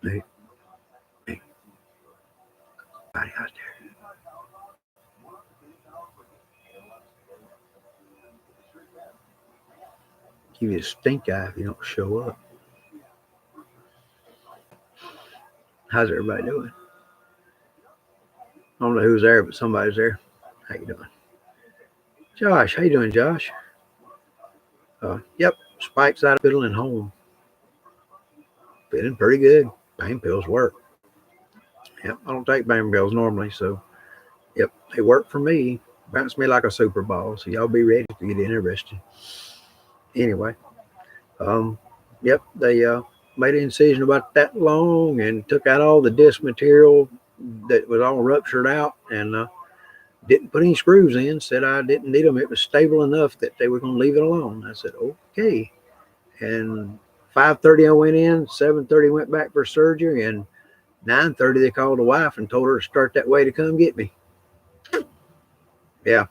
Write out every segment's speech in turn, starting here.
Hey, hey, buddy out there. Give you a stink eye if you don't show up. How's everybody doing? I don't know who's there, but somebody's there. How you doing? Josh, how you doing, Josh? Yep, Spike's out of hospital and home. Feeling pretty good. Pain pills work. Yep, I don't take pain pills normally, so yep, they work for me. Bounce me like a super ball, so y'all be ready to get interested. Anyway, um, yep, they made an incision about that long and took out all the disc material that was all ruptured out and didn't put any screws in. Said I didn't need them. It was stable enough that they were going to leave it alone. I said okay. And 5:30 I went in. 7:30 went back for surgery, and 9:30 they called the wife and told her to start that way to come get me. Yeah,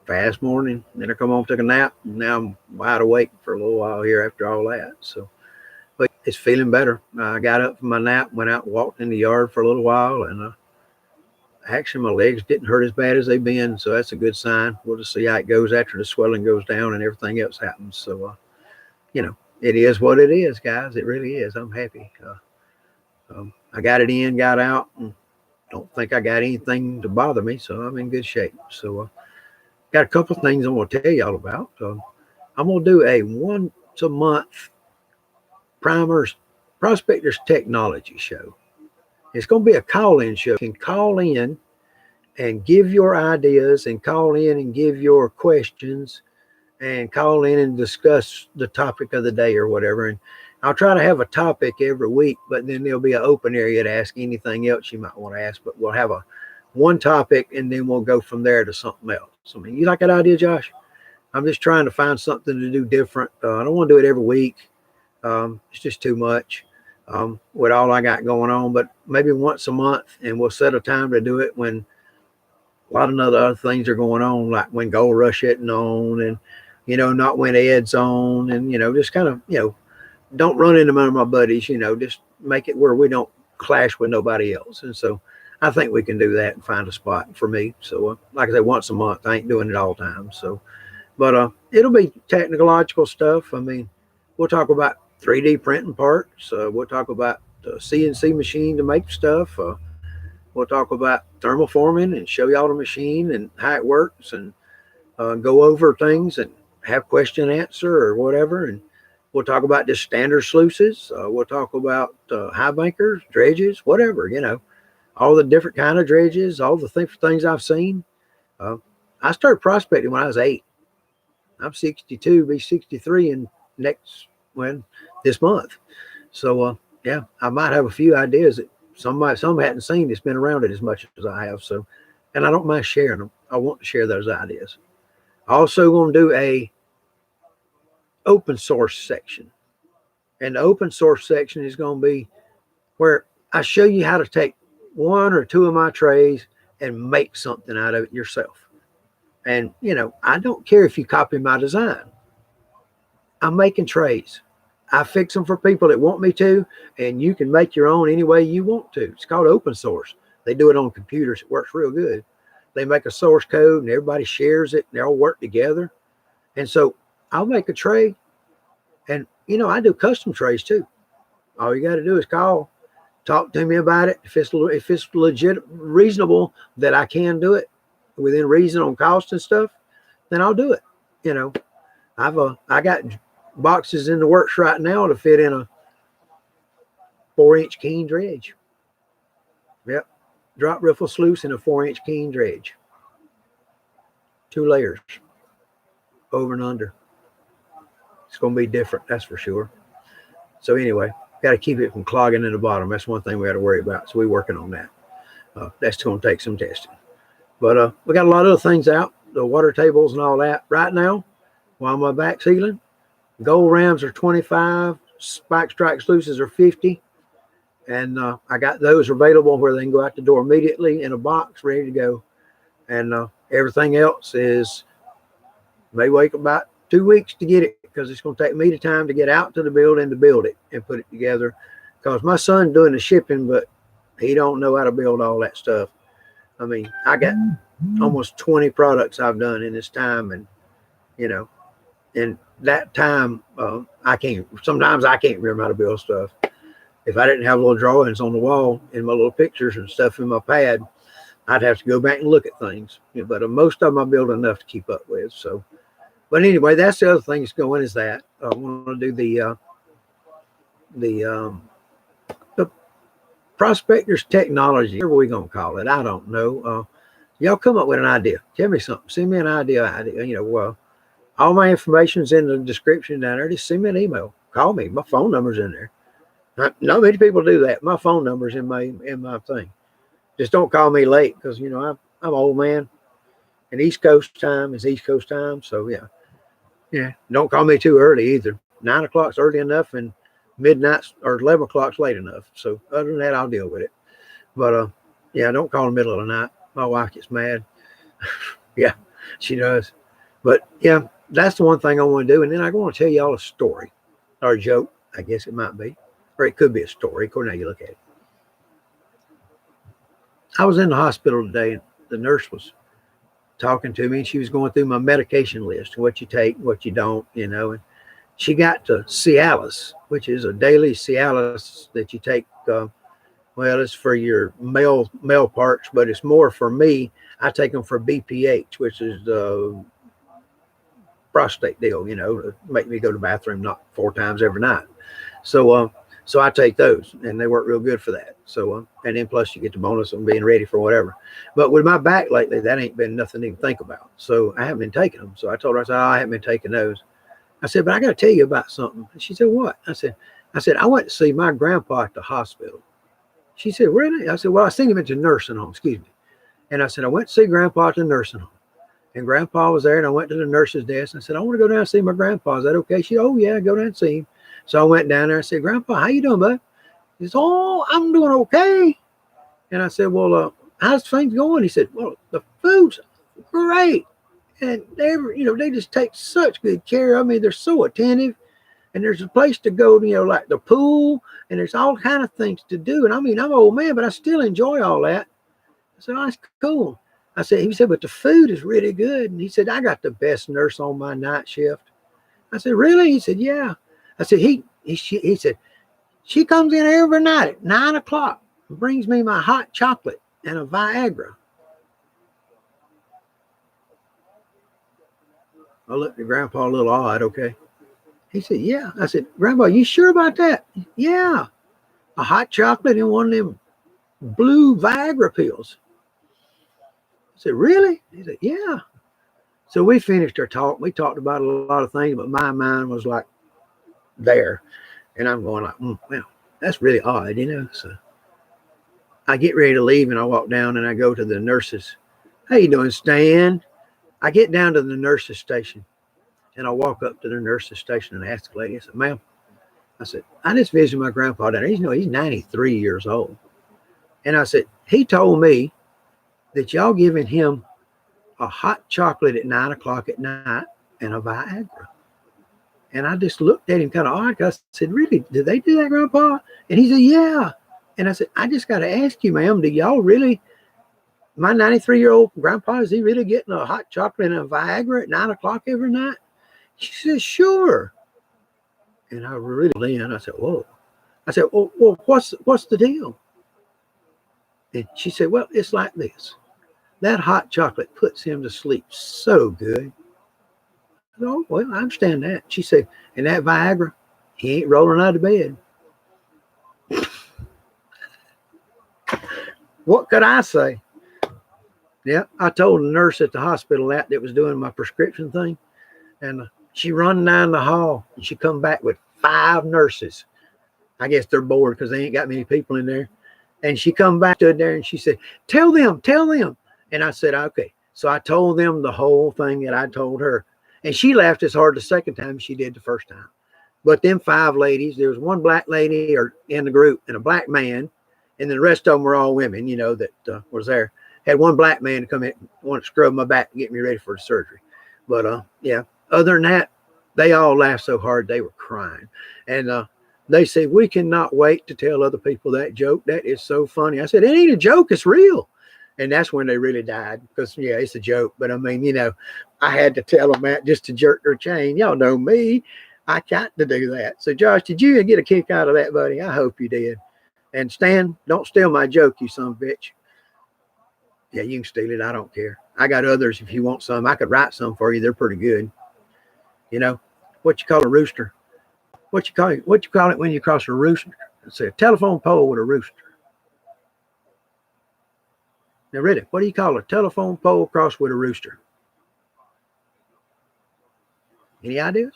fast morning. Then I come home, took a nap. Now I'm wide awake for a little while here after all that. So, but it's feeling better. I got up from my nap, went out and walked in the yard for a little while, and actually my legs didn't hurt as bad as they've been. So that's a good sign. We'll just see how it goes after the swelling goes down and everything else happens. So, it is what it is, guys. It really is. I'm happy. I got it in, got out, and don't think I got anything to bother me. So I'm in good shape. So, got a couple of things I'm going to tell y'all about. I'm going to do a once a month primers prospectors technology show. It's going to be a call-in show. You can call in and give your ideas and call in and give your questions and call in and discuss the topic of the day or whatever. And I'll try to have a topic every week, but then there'll be an open area to ask anything else you might want to ask. But we'll have one topic and then we'll go from there to something else. I mean, you like that idea, Josh? I'm just trying to find something to do different. I don't want to do it every week. It's just too much with all I got going on, but maybe once a month, and we'll set a time to do it when a lot of other things are going on, like when Gold Rush isn't on and, not when Ed's on and, just kind of, don't run into one of my buddies, just make it where we don't clash with nobody else. And so I think we can do that and find a spot for me. So like I said, once a month, I ain't doing it all the time. So, but it'll be technological stuff. I mean, we'll talk about 3D printing parts. We'll talk about the CNC machine to make stuff. We'll talk about thermoforming and show y'all the machine and how it works and go over things and have question answer or whatever. And we'll talk about just standard sluices. We'll talk about high bankers, dredges, whatever, all the different kind of dredges, all the things I've seen. I started prospecting when I was 8. I'm 62, be 63 in this month. So yeah, I might have a few ideas that some hadn't seen that's been around it as much as I have. So, and I don't mind sharing them. I want to share those ideas. Also going to do a open source section. And the open source section is going to be where I show you how to take one or two of my trays and make something out of it yourself. And, I don't care if you copy my design. I'm making trays. I fix them for people that want me to, and you can make your own any way you want to. It's called open source. They do it on computers. It works real good. They make a source code and everybody shares it and they all work together. And so I'll make a tray and, I do custom trays too. All you got to do is call, talk to me about it. If it's legit, reasonable that I can do it within reason on cost and stuff, then I'll do it. I got boxes in the works right now to fit in a 4-inch keen dredge. Yep. Drop riffle sluice in a 4-inch keen dredge. 2 layers over and under. It's going to be different, that's for sure. So anyway, got to keep it from clogging in the bottom. That's one thing we got to worry about. So we're working on that. That's going to take some testing. But we got a lot of other things out, the water tables and all that. Right now, while my back's healing, gold rams are 25, spike strike sluices are 50. And I got those available where they can go out the door immediately in a box, ready to go. And everything else is may wait about 2 weeks to get it because it's going to take me the time to get out to the building to build it and put it together because my son doing the shipping, but he don't know how to build all that stuff. I mean, I got almost 20 products I've done in this time, and you know, in that time, sometimes I can't remember how to build stuff. If I didn't have little drawings on the wall and my little pictures and stuff in my pad, I'd have to go back and look at things. But most of them I build enough to keep up with. So, but anyway, that's the other thing that's going is that I want to do the prospector's technology, whatever we're going to call it. I don't know. Y'all come up with an idea. Tell me something. Send me an idea. All my information's in the description down there. Just send me an email. Call me. My phone number's in there. Not many people do that. My phone number's in my thing. Just don't call me late because I'm an old man, and East Coast time is East Coast time. So yeah. Don't call me too early either. 9 o'clock's early enough, and midnight or 11 o'clock's late enough. So other than that, I'll deal with it. But don't call in the middle of the night. My wife gets mad. Yeah, she does. But yeah, that's the one thing I want to do. And then I want to tell y'all a story or a joke, I guess it might be, or it could be a story, according to how you look at it. I was in the hospital today, and the nurse was talking to me, and she was going through my medication list, what you take, what you don't, and she got to Cialis, which is a daily Cialis that you take. It's for your male parts, but it's more for me. I take them for BPH, which is the prostate deal, to make me go to the bathroom not 4 times every night. So I take those, and they work real good for that. So, and then plus you get the bonus of being ready for whatever. But with my back lately, that ain't been nothing to even think about. So I haven't been taking them. So I told her, I haven't been taking those. I said, but I got to tell you about something. And she said, what? I said, I went to see my grandpa at the hospital. She said, really? I said, well, I seen him at the nursing home, excuse me. And I said, I went to see grandpa at the nursing home. And grandpa was there, and I went to the nurse's desk. And I said, I want to go down and see my grandpa. Is that okay? She said, oh, yeah, go down and see him. So I went down there and said, Grandpa, how you doing, bud? He said, oh, I'm doing okay. And I said, well, how's things going? He said, well, the food's great. And they just take such good care of me. They're so attentive. And there's a place to go, like the pool, and there's all kind of things to do. And I mean, I'm an old man, but I still enjoy all that. I said, oh, that's cool. He said, but the food is really good. And he said, I got the best nurse on my night shift. I said, really? He said, yeah. I said, he said, she comes in every night at 9 o'clock and brings me my hot chocolate and a Viagra. I looked at Grandpa a little odd, okay? He said, yeah. I said, Grandpa, you sure about that? Yeah. A hot chocolate and one of them blue Viagra pills. I said, really? He said, yeah. So we finished our talk. We talked about a lot of things, but my mind was like there. And I'm going like, well, that's really odd, So I get ready to leave, and I walk down and I go to the nurses. How you doing, Stan? I get down to the nurses station, and I walk up to the nurses station and ask the lady, I said, ma'am, I said, I just visited my grandpa down there. He's 93 years old. And I said, he told me that y'all giving him a hot chocolate at 9 o'clock at night and a Viagra. And I just looked at him kind of odd. I said, really, do they do that, Grandpa? And he said, yeah. And I said, I just got to ask you, ma'am, do y'all really, my 93-year-old grandpa, is he really getting a hot chocolate and a Viagra at 9 o'clock every night? She said, sure. And I really, and I said, whoa. I said, well, what's the deal? And she said, well, it's like this. That hot chocolate puts him to sleep so good. Oh, well, I understand that. She said, and that Viagra, he ain't rolling out of bed. What could I say? Yeah, I told the nurse at the hospital that was doing my prescription thing. And she run down the hall, and she come back with 5 nurses. I guess they're bored because they ain't got many people in there. And she come back, stood there, and she said, tell them. And I said, okay. So I told them the whole thing that I told her. And she laughed as hard the second time as she did the first time. But them 5 ladies, there was one black lady in the group and a black man, and the rest of them were all women, that was there. Had one black man to come in, want to scrub my back and get me ready for the surgery. But yeah, other than that, they all laughed so hard they were crying. And They said, we cannot wait to tell other people that joke. That is so funny. I said, it ain't a joke, it's real. And that's when they really died, because, yeah, it's a joke. But, I mean, you know, I had to tell them that just to jerk their chain. Y'all know me. I got to do that. So, Josh, did you get a kick out of that, buddy? I hope you did. And Stan, don't steal my joke, you son of a bitch. Yeah, you can steal it. I don't care. I got others if you want some. I could write some for you. They're pretty good. You know, what you call a rooster? What you call it when you cross a rooster? It's a telephone pole with a rooster. Now, really, what do you call a telephone pole crossed with a rooster? Any ideas?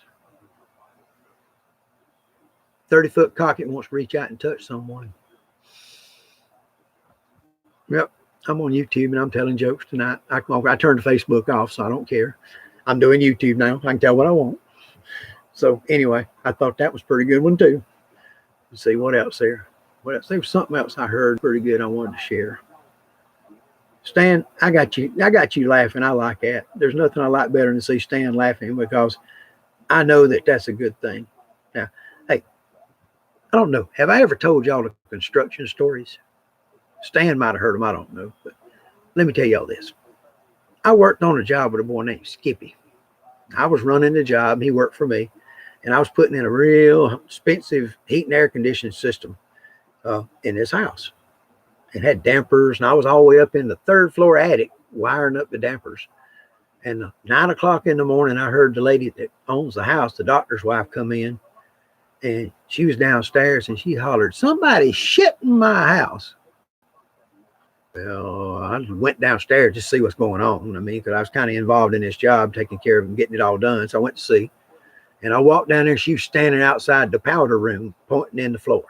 30-foot cock that wants to reach out and touch someone. Yep, I'm on YouTube and I'm telling jokes tonight. I turned Facebook off, so I don't care. I'm doing YouTube now. I can tell what I want. So anyway, I thought that was a pretty good one too. Let's see what else there. What else? There was something else I heard pretty good I wanted to share. Stan, I got you laughing. I like that. There's nothing I like better than to see Stan laughing, because I know that that's a good thing. Now, hey, I don't know. Have I ever told y'all the construction stories? Stan might have heard them. I don't know. But let me tell y'all this. I worked on a job with a boy named Skippy. I was running the job. He worked for me. And I was putting in a real expensive heat and air conditioning system in this house. It had dampers, and I was all the way up in the 3rd floor attic wiring up the dampers. And 9 o'clock in the morning, I heard the lady that owns the house, the doctor's wife, come in. And she was downstairs, and she hollered, "Somebody shit in my house." Well, I went downstairs to see what's going on. I mean, because I was kind of involved in this job, taking care of and getting it all done. So I went to see. And I walked down there, and she was standing outside the powder room, pointing in the floor.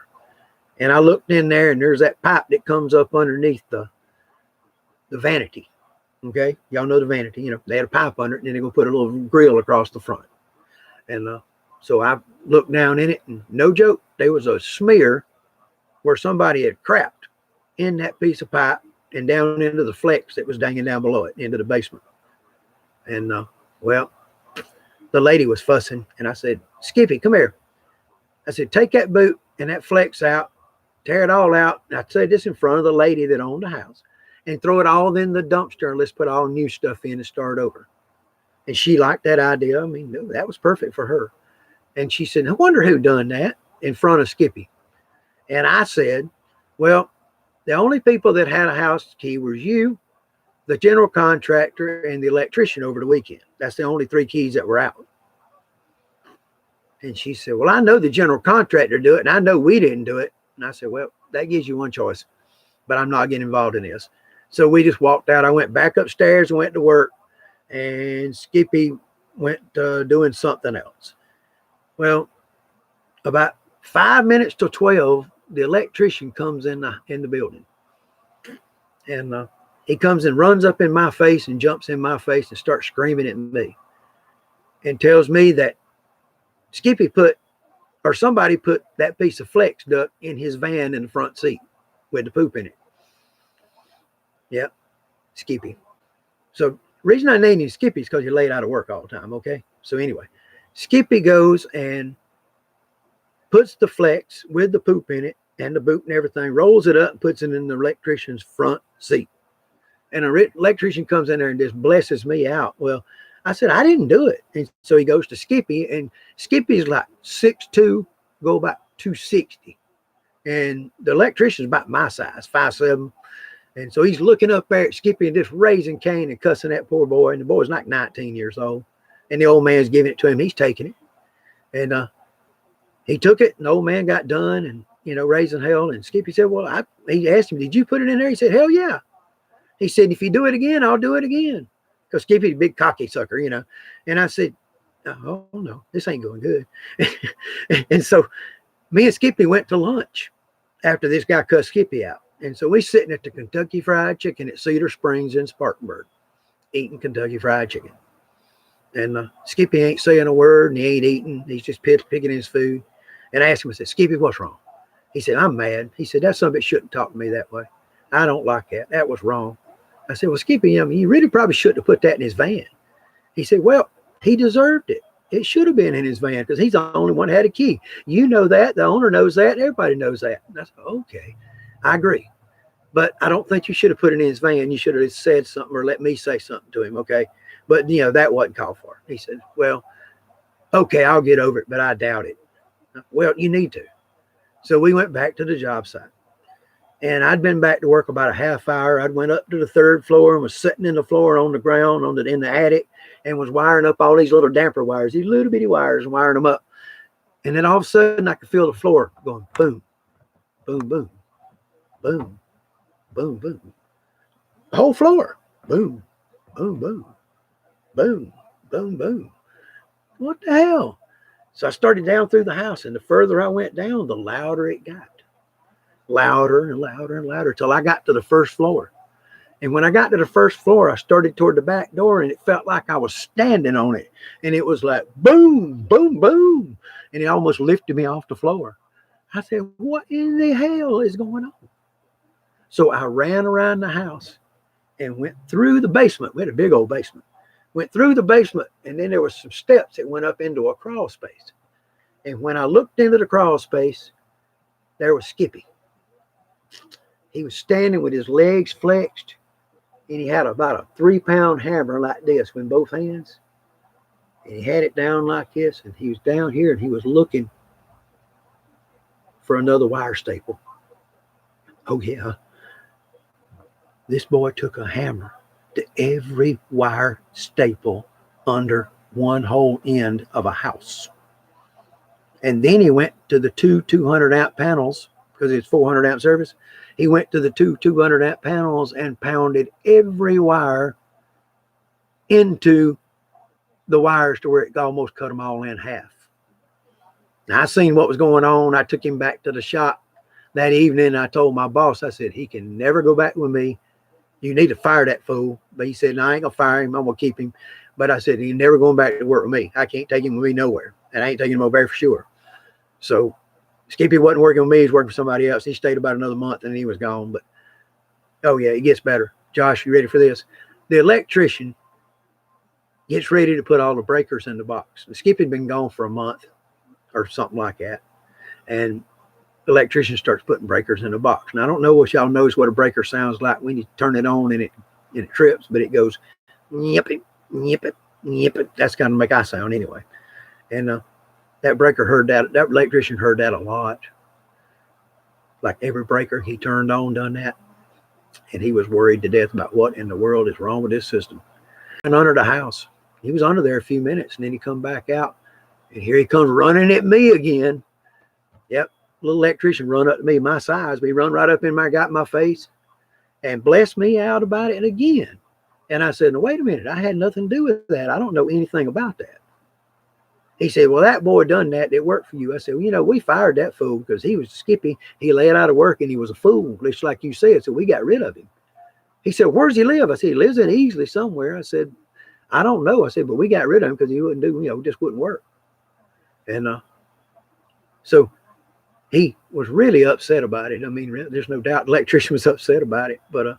And I looked in there, and there's that pipe that comes up underneath the vanity. Okay? Y'all know the vanity. You know, they had a pipe under it, and then they're going to put a little grill across the front. And so I looked down in it, and no joke, there was a smear where somebody had crapped in that piece of pipe and down into the flex that was hanging down below it, into the basement. And, well, the lady was fussing, and I said, "Skippy, come here." I said, "Take that boot and that flex out, tear it all out." And I said this in front of the lady that owned the house, and throw it all in the dumpster, and let's put all new stuff in and start over. And she liked that idea. I mean, that was perfect for her. And she said, "I wonder who done that," in front of Skippy. And I said, "Well, the only people that had a house key was you, the general contractor, and the electrician over the weekend. That's the only 3 keys that were out." And she said, "Well, I know the general contractor do it, and I know we didn't do it." And I said, "Well, that gives you one choice, but I'm not getting involved in this." So we just walked out. I went back upstairs and went to work, and Skippy went doing something else. Well, about 5 minutes to 12, the electrician comes in the building. And he comes and runs up in my face and jumps in my face and starts screaming at me and tells me that Skippy somebody put that piece of flex duct in his van in the front seat with the poop in it. Yep, Skippy. So the reason I named him Skippy is because you're late out of work all the time, okay? So anyway, Skippy goes and puts the flex with the poop in it and the boot and everything, rolls it up and puts it in the electrician's front seat. And an electrician comes in there and just blesses me out. Well, I said, "I didn't do it." And so he goes to Skippy, and Skippy's like 6'2", go about 260. And the electrician's about my size, 5'7". And so he's looking up there at Skippy and just raising Cain and cussing that poor boy. And the boy's like 19 years old. And the old man's giving it to him. He's taking it. And he took it, and the old man got done and, raising hell. And Skippy said, "Well, he asked him, 'Did you put it in there?' He said, 'Hell yeah.' He said, 'If you do it again, I'll do it again.'" Because Skippy's a big cocky sucker, And I said, "Oh, no, this ain't going good." And so me and Skippy went to lunch after this guy cussed Skippy out. And so we sitting at the Kentucky Fried Chicken at Cedar Springs in Spartanburg, eating Kentucky Fried Chicken. And Skippy ain't saying a word, and he ain't eating. He's just picking his food. And I asked him, I said, "Skippy, what's wrong?" He said, "I'm mad." He said, "That son of a bitch shouldn't talk to me that way. I don't like that. That was wrong." I said, "Well, Skippy, you really probably shouldn't have put that in his van." He said, "Well, he deserved it. It should have been in his van because he's the only one that had a key. You know that. The owner knows that. Everybody knows that. And I said, okay, I agree. But I don't think you should have put it in his van. You should have said something or let me say something to him, okay? But, that wasn't called for. He said, well, okay, I'll get over it, but I doubt it. Well, you need to. So we went back to the job site. And I'd been back to work about a half hour. I'd went up to the 3rd floor and was sitting in the floor on the ground in the attic and was wiring up all these little damper wires, these little bitty wires, and wiring them up. And then all of a sudden I could feel the floor going boom, boom, boom, boom, boom, boom. The whole floor. Boom, boom, boom, boom, boom, boom. What the hell? So I started down through the house, and the further I went down, the louder it got. Louder and louder and louder till I got to the 1st floor. And when I got to the 1st floor, I started toward the back door, and it felt like I was standing on it. And it was like boom, boom, boom. And it almost lifted me off the floor. I said, what in the hell is going on? So I ran around the house and went through the basement. We had a big old basement. Went through the basement, and then there was some steps that went up into a crawl space. And when I looked into the crawl space, there was Skippy. He was standing with his legs flexed, and he had about a 3-pound hammer like this in both hands. And he had it down like this, and he was down here, and he was looking for another wire staple. Oh, yeah. This boy took a hammer to every wire staple under one whole end of a house. And then he went to the 200-amp panels, because it's 400-amp service. He went to the 200-amp panels and pounded every wire into the wires to where it almost cut them all in half. Now, I seen what was going on. I took him back to the shop that evening. I told my boss, I said, he can never go back with me. You need to fire that fool. But he said, no, I ain't going to fire him. I'm going to keep him. But I said, he's never going back to work with me. I can't take him with me nowhere. And I ain't taking him over there for sure. So Skippy wasn't working with me. He's working for somebody else. He stayed about another month and he was gone. But, oh, yeah, it gets better. Josh, you ready for this? The electrician gets ready to put all the breakers in the box. Skippy had been gone for a month or something like that. And the electrician starts putting breakers in the box. Now, I don't know if y'all knows what a breaker sounds like when you turn it on and it trips, but it goes, yip it, yip it, yip it. That's kind of make I sound anyway. And that breaker heard that. That electrician heard that a lot. Like every breaker he turned on done that. And he was worried to death about what in the world is wrong with this system. And under the house, he was under there a few minutes, and then he come back out, and here he comes running at me again. Yep, little electrician run up to me, my size, but he run right up in my, got in my face, and blessed me out about it again. And I said, no, wait a minute, I had nothing to do with that. I don't know anything about that. He said, well, that boy done that. It worked for you. I said, well, we fired that fool because he was Skippy. He laid out of work, and he was a fool, just like you said, so we got rid of him. He said, where's he live? I said, he lives in Easley somewhere. I said, I don't know. I said, but we got rid of him because he wouldn't do, just wouldn't work. And so he was really upset about it. I mean, there's no doubt the electrician was upset about it. But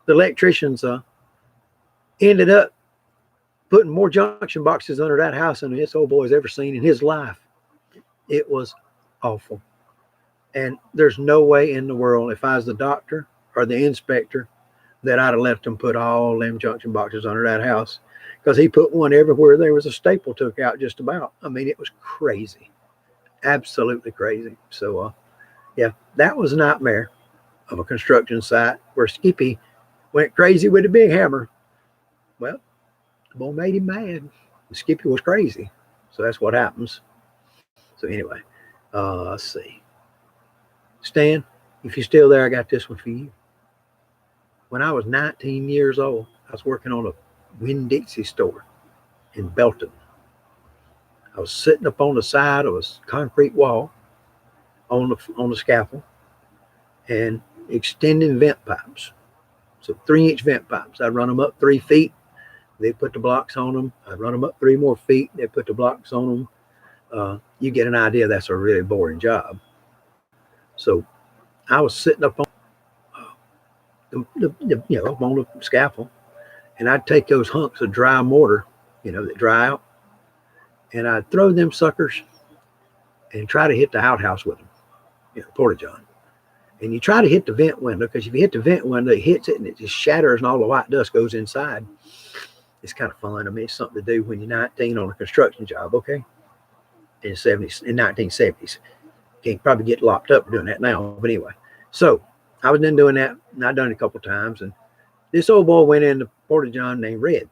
the electricians ended up putting more junction boxes under that house than this old boy's ever seen in his life. It was awful. And there's no way in the world, if I was the doctor or the inspector, that I'd have left him put all them junction boxes under that house, because he put one everywhere there was a staple took out just about. I mean, it was crazy, absolutely crazy. So, yeah, that was a nightmare of a construction site where Skippy went crazy with a big hammer. Well, the boy made him mad. Skippy was crazy. So that's what happens. So anyway, let's see. Stan, if you're still there, I got this one for you. When I was 19 years old, I was working on a Winn-Dixie store in Belton. I was sitting up on the side of a concrete wall on the scaffold and extending vent pipes. So 3-inch vent pipes. I'd run them up 3 feet. They'd put the blocks on them. I'd run them up 3 more feet. They'd put the blocks on them. You get an idea that's a really boring job. So I was sitting up on on the scaffold, and I'd take those hunks of dry mortar, that dry out, and I'd throw them suckers and try to hit the outhouse with them, porta-john. And you try to hit the vent window, because if you hit the vent window, it hits it and it just shatters and all the white dust goes inside. It's kind of fun. I mean, it's something to do when you're 19 on a construction job, okay? In the 70s, in 1970s. Can't probably get locked up doing that now, but anyway. So I was then doing that, and I'd done it a couple of times, and this old boy went in the porta-john named Red,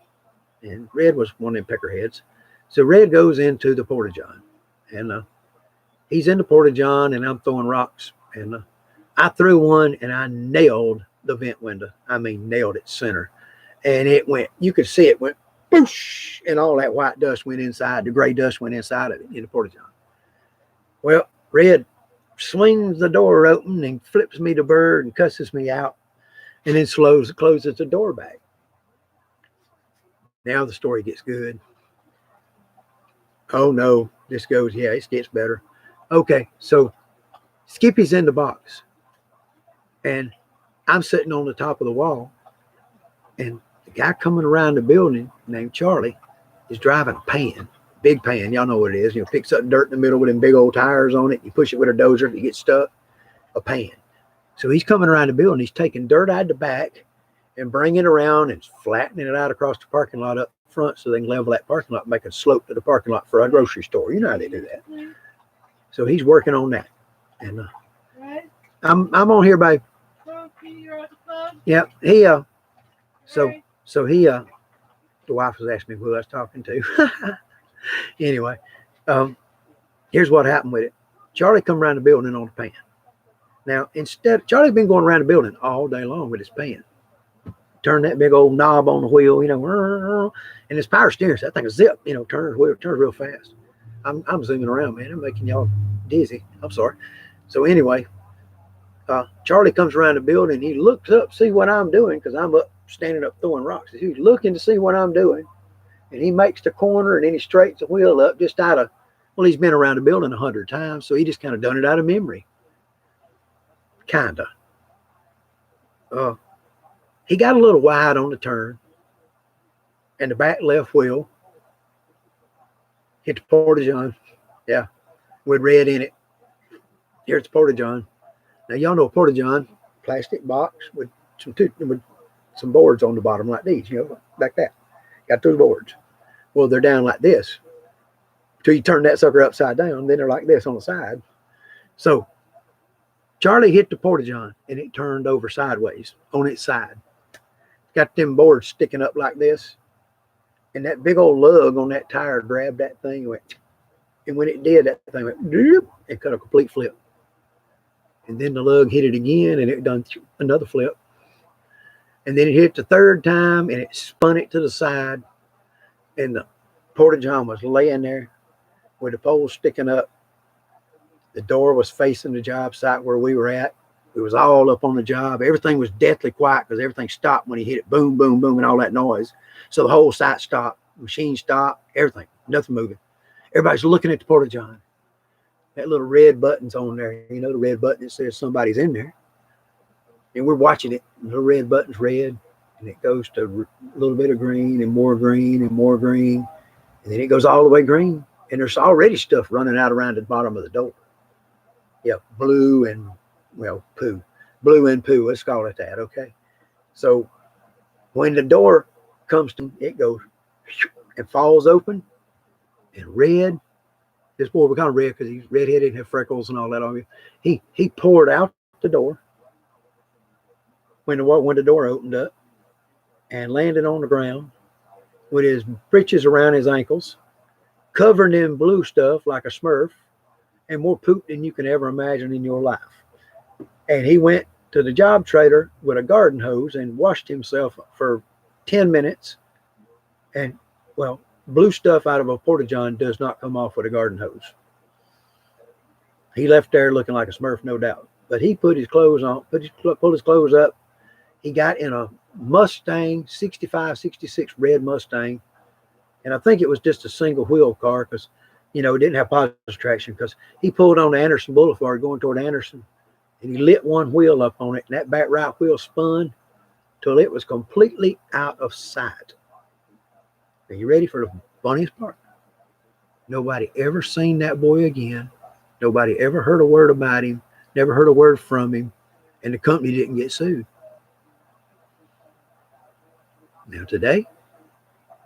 and Red was one of them peckerheads. So Red goes into the porta-john, and he's in the porta-john, and I'm throwing rocks, and I threw one, and I nailed the vent window. I mean, nailed it center. And it went, you could see it went, boosh, and all that white dust went inside. The gray dust went inside of it in the porta-john. Well, Red swings the door open and flips me the bird and cusses me out, and then closes the door back. Now the story gets good. Oh, no, this goes, yeah, it gets better. Okay, so Skippy's in the box, and I'm sitting on the top of the wall, and the guy coming around the building named Charlie is driving a pan, big pan. Y'all know what it is. Picks up dirt in the middle with them big old tires on it. You push it with a dozer, you get stuck, a pan. So he's coming around the building. He's taking dirt out the back and bringing it around and flattening it out across the parking lot up front so they can level that parking lot and make a slope to the parking lot for a grocery store. You know how they do that. So he's working on that. And I'm on here, babe. Yeah, he so he the wife was asking me who I was talking to. Anyway, here's what happened with it. Charlie come around the building on the pan. Now, Charlie's been going around the building all day long with his pan. Turn that big old knob on the wheel, and it's power steering. So that thing is zip, turns real fast. I'm zooming around, man. I'm making y'all dizzy. I'm sorry. So anyway, Charlie comes around the building. He looks up, see what I'm doing, because I'm up standing up throwing rocks. He's looking to see what I'm doing, and he makes the corner, and then he straightens the wheel up just out of, well, he's been around the building 100 times, so he just kind of done it out of memory. Kinda. He got a little wide on the turn, and the back left wheel hit the porta-john. Yeah, with Red in it. Here's the porta-john. Now y'all know a porta-john, plastic box with some boards on the bottom like these, like that. Got those boards. Well, they're down like this. Till you turn that sucker upside down, then they're like this on the side. So Charlie hit the porta-john, and it turned over sideways on its side. Got them boards sticking up like this, and that big old lug on that tire grabbed that thing and went, and when it did, that thing went, and cut a complete flip. And then the lug hit it again, and it done another flip. And then it hit the third time, and it spun it to the side, and the porta-john was laying there with the pole sticking up. The door was facing the job site where we were at. It was all up on the job. Everything was deathly quiet because everything stopped when he hit it. Boom, boom, boom, and all that noise. So the whole site stopped. Machine stopped. Everything. Nothing moving. Everybody's looking at the porta-john. That little red button's on there. The red button that says somebody's in there. And we're watching it. The little red button's red. And it goes to a little bit of green and more green and more green. And then it goes all the way green. And there's already stuff running out around the bottom of the door. Yeah, blue and, poo. Blue and poo, let's call it that, okay? So when the door comes to, it goes and falls open, and Red, this boy was kind of red because he's redheaded and had freckles and all that on him. He poured out the door when the door opened up and landed on the ground with his breeches around his ankles, covered in blue stuff like a Smurf, and more poop than you can ever imagine in your life. And he went to the job trailer with a garden hose and washed himself for 10 minutes. And, blue stuff out of a porta-john does not come off with a garden hose. He left there looking like a Smurf, no doubt. But he put his clothes on, pulled his clothes up. He got in a Mustang, 65, 66 red Mustang. And I think it was just a single wheel car because, it didn't have positive traction, because he pulled on the Anderson Boulevard going toward Anderson, and he lit one wheel up on it, and that back right wheel spun till it was completely out of sight. Are you ready for the funniest part? Nobody ever seen that boy again. Nobody ever heard a word about him, never heard a word from him, and the company didn't get sued. Now today,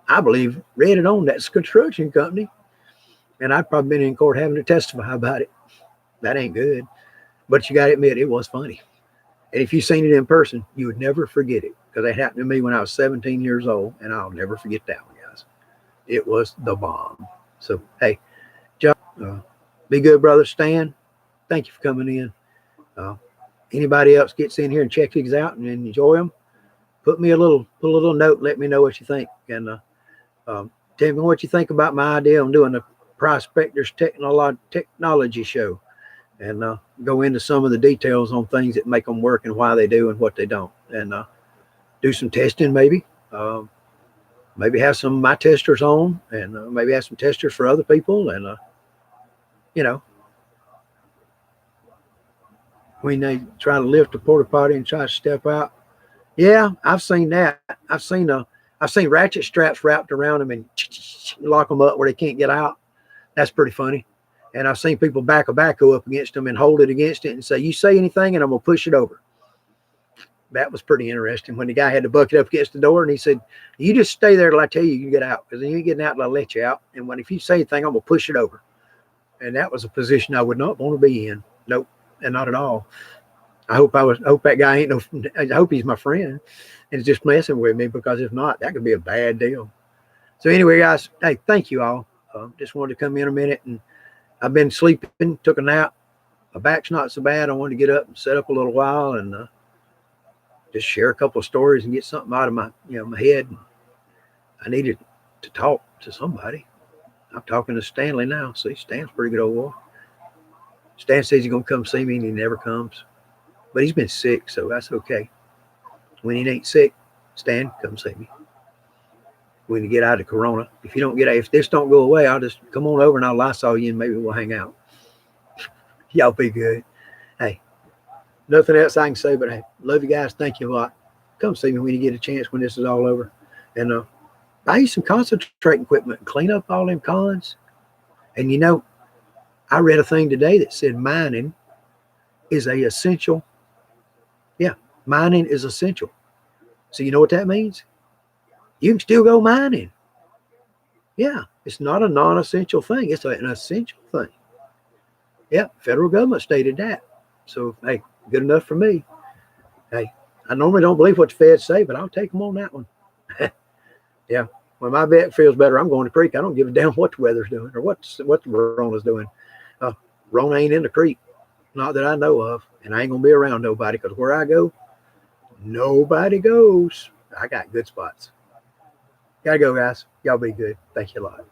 I believe Red had owned that construction company, and I'd probably been in court having to testify about it. That ain't good. But you got to admit, it was funny. And if you seen it in person, you would never forget it, because it happened to me when I was 17 years old, and I'll never forget that one, guys. It was the bomb. So, hey, John, be good, brother. Stan, thank you for coming in. Anybody else gets in here and check these out and enjoy them, put a little note. Let me know what you think, and tell me what you think about my idea on doing a Prospectors Technology show, and go into some of the details on things that make them work and why they do and what they don't, and do some testing maybe. Maybe have some of my testers on, and maybe have some testers for other people, and when they try to lift a porta potty and try to step out. Yeah, I've seen that. I've seen ratchet straps wrapped around them and lock them up where they can't get out. That's pretty funny. And I've seen people back a backhoe up against them and hold it against it and say, "You say anything and I'm going to push it over." That was pretty interesting when the guy had the bucket up against the door and he said, "You just stay there till I tell you get out, because then you ain't getting out till I let you out. And if you say anything, I'm going to push it over." And that was a position I would not want to be in. Nope, and not at all. I hope that guy ain't I hope he's my friend and is just messing with me, because if not, that could be a bad deal. So anyway, guys, hey, thank you all. Just wanted to come in a minute, and I've been sleeping, took a nap. My back's not so bad. I wanted to get up and set up a little while and just share a couple of stories and get something out of my head. I needed to talk to somebody. I'm talking to Stanley now. See, Stan's a pretty good old boy. Stan says he's going to come see me, and he never comes. But he's been sick, so that's okay. When he ain't sick, Stan, come see me. When you get out of Corona, if this don't go away, I'll just come on over and I'll Lysol you and maybe we'll hang out. Y'all be good. Hey, nothing else I can say, but hey, love you guys. Thank you a lot. Come see me when you get a chance when this is all over. And buy you some concentrating equipment and clean up all them cons. And I read a thing today that said mining is essential. Yeah, mining is essential. So you know what that means? You can still go mining. Yeah, it's not a non-essential thing. It's an essential thing. Yeah, federal government stated that. So, hey, good enough for me. Hey, I normally don't believe what the feds say, but I'll take them on that one. Yeah, when my back feels better, I'm going to the creek. I don't give a damn what the weather's doing or what the Rona's doing. Rona ain't in the creek, not that I know of, and I ain't going to be around nobody, because where I go, nobody goes. I got good spots. Gotta go, guys. Y'all be good. Thank you a lot.